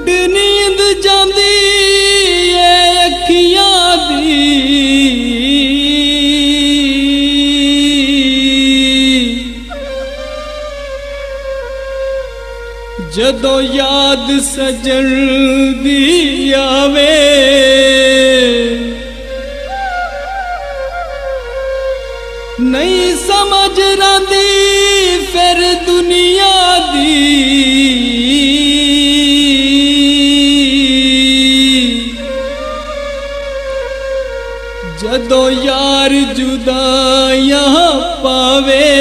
उड नींद जांदी ए अखियां दी, जदों याद सजन दी आवे, नहीं समझ रही फिर दुनिया दी। जदों यार जुदाइयां पावे,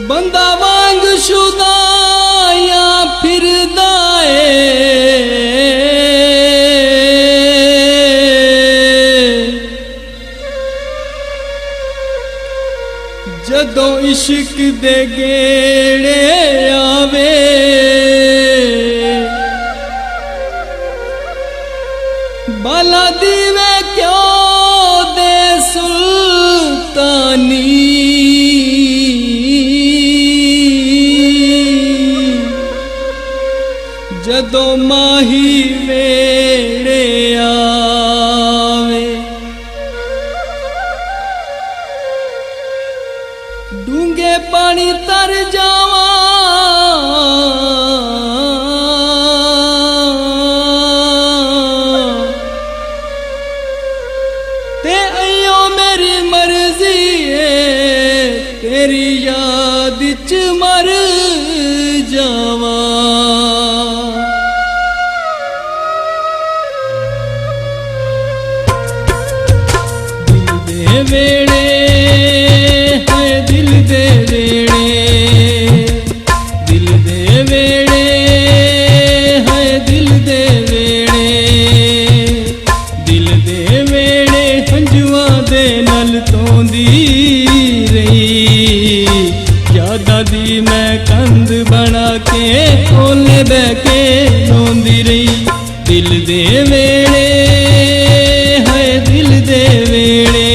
बंदा वांग शुदाया फिरदा है। जदों इश्क दे गेड़े आवे, बाला दीवे क्यों दे सुल्तानी। जदों माही वेड़े आवे, डूंगे पानी तर जावा, ते अयो मेरी मर्जी है, तेरी याद च मर जावा। वेड़े है दिल दे वेड़े, दिल दे वेड़े है दिल दे वेड़े, दिल दे वेड़े हंजुआ दे नल तोंदी रही। यादा दी मैं कंध बना के ओले बह के रोंदी रही। दिल दे वेड़े है दिल दे वेड़े,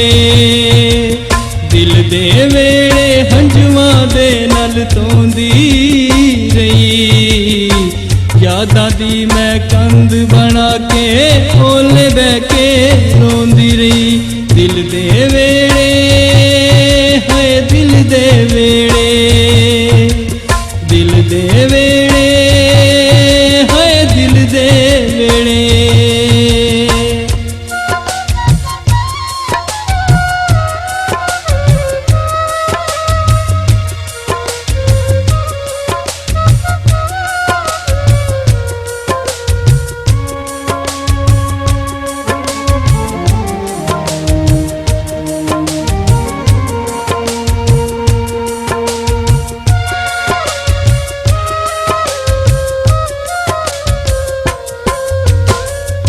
दिल दे वेड़े हंजुआ दे नल तोंदी रही। यादा दी मैं कंध बना के ओले बह के रोंदी रही। दिल दे वेड़े है दिल दे वेड़े, दिल दे वेड़े है दिल दे वेड़े।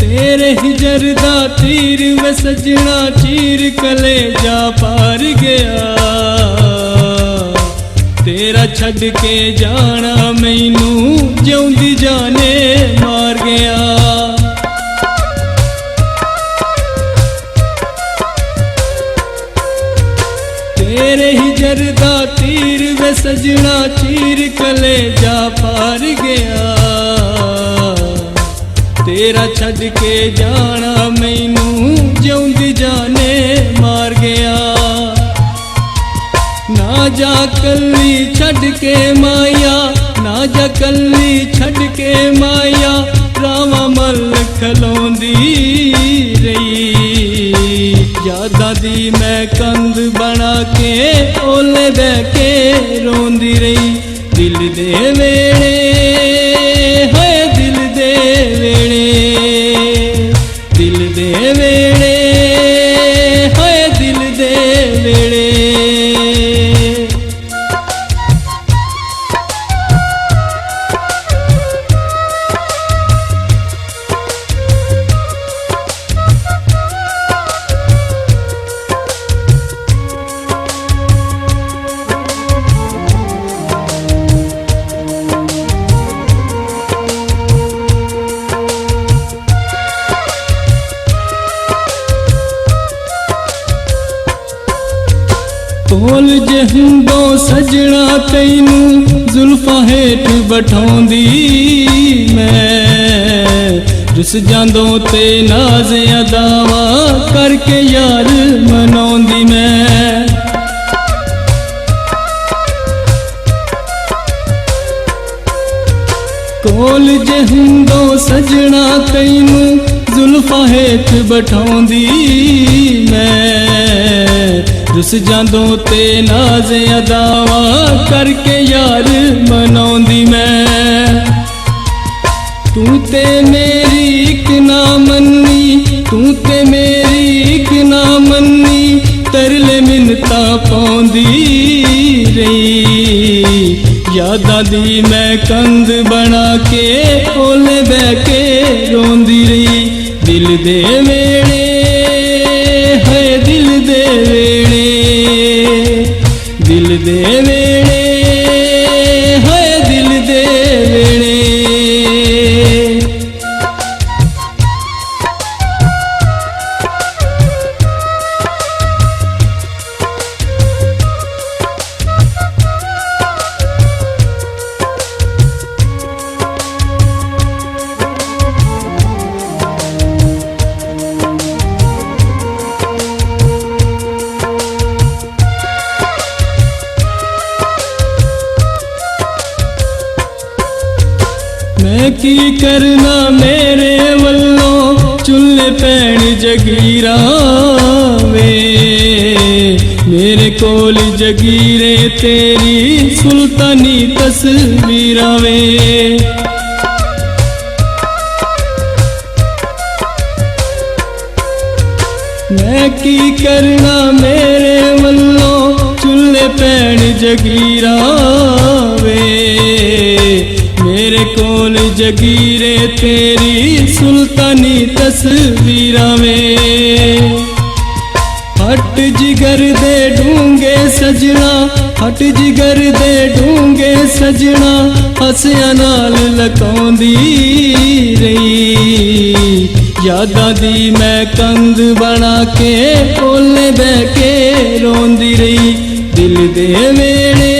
तेरे हिजर दा तीर वे सजना चीर कलेजा पार गया। तेरा छड़ के जाना मैनू जिउंदी जाने मार गया। तेरे हिजर दा तीर वे सजना चीर कलेजा पार गया। तेरा छड़ के जाना मैनू जिउंदी जाने मार गया। ना जा कल्ली छड़ के माया, ना जा कल्ली छड़ के माया, रावा मल खलोंदी रही। यादा दी मैं कंध बना के ओले बह के रोंदी रही। दिल दे वेड़े है दिल दे वेड़े, दिल दे वेड़े है दिल दे वेड़े। कोल जे हुंदो सजना तैनू जुल्फा हेठ बठाउंदी मैं रुस जांदो ते नाज़ अदावा करके यार मनाउंदी मैं। कोल जे हुंदो सजना तैनू जुल्फा हेठ बठाउंदी मैं रुस जांदो ते नाज़ अदावा करके यार मनाउंदी मैं। तू ते मेरी इक ना मन्नी तू ते मेरी इक ना मन्नी तरले मिन्नता पाउंदी रही यादां दी मैं कंध बना के ओले बह के रोंदी रही। दिल दे वेड़े है दिल दे वेड़े दिल दे वेड़े है दिल दे वेड़े। मैं की करना मेरे वल्लों चुल्ले पैण जगीरा वे मेरे कोल जगीरे तेरी सुल्तानी तस्वीरां वे। मैं की करना मेरे वल्लों चुल्ले पैण जगीरा वे मेरे कोल जगीरे तेरी सुल्तानी तस्वीरां में। हट जिगर दे ढूंगे सजना हट जिगर दे ढूंगे सजना हसिया नाल लकाउंदी रही यादां दी मैं कंध बना के ओले बह के रोंदी रही। दिल दे वेड़े